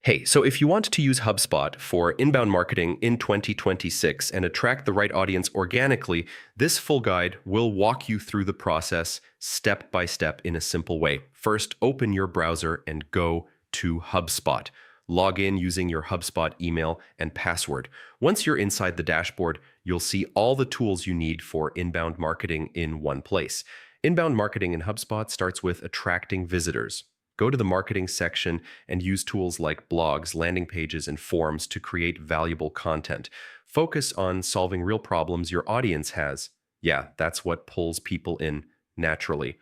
Hey, so if you want to use HubSpot for inbound marketing in 2026 and attract the right audience organically, this full guide will walk you through the process step by step in a simple way. First, open your browser and go to HubSpot. Log in using your HubSpot email and password. Once you're inside the dashboard, you'll see all the tools you need for inbound marketing in one place. Inbound marketing in HubSpot starts with attracting visitors. Go to the marketing section and use tools like blogs, landing pages, and forms to create valuable content. Focus on solving real problems your audience has. Yeah, that's what pulls people in naturally.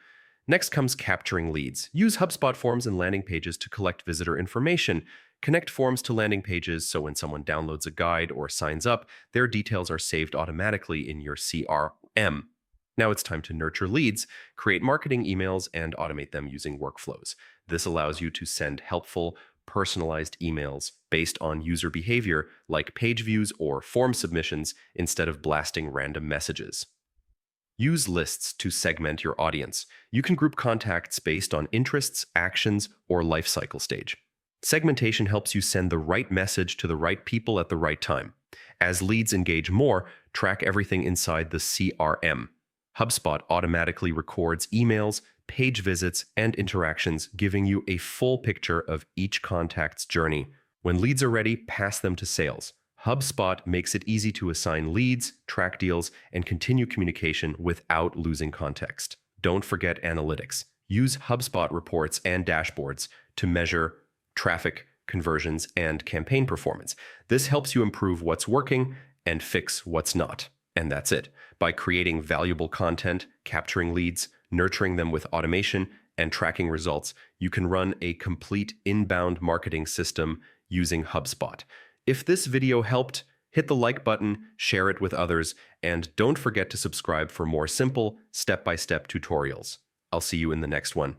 Next comes capturing leads. Use HubSpot forms and landing pages to collect visitor information. Connect forms to landing pages so when someone downloads a guide or signs up, their details are saved automatically in your CRM. Now it's time to nurture leads, create marketing emails, and automate them using workflows. This allows you to send helpful, personalized emails based on user behavior like page views or form submissions instead of blasting random messages. Use lists to segment your audience. You can group contacts based on interests, actions, or life cycle stage. Segmentation helps you send the right message to the right people at the right time. As leads engage more, track everything inside the CRM. HubSpot automatically records emails, page visits, and interactions, giving you a full picture of each contact's journey. When leads are ready, pass them to sales. HubSpot makes it easy to assign leads, track deals, and continue communication without losing context. Don't forget analytics. Use HubSpot reports and dashboards to measure traffic, conversions, and campaign performance. This helps you improve what's working and fix what's not. And that's it. By creating valuable content, capturing leads, nurturing them with automation, and tracking results, you can run a complete inbound marketing system using HubSpot. If this video helped, hit the like button, share it with others, and don't forget to subscribe for more simple, step-by-step tutorials. I'll see you in the next one.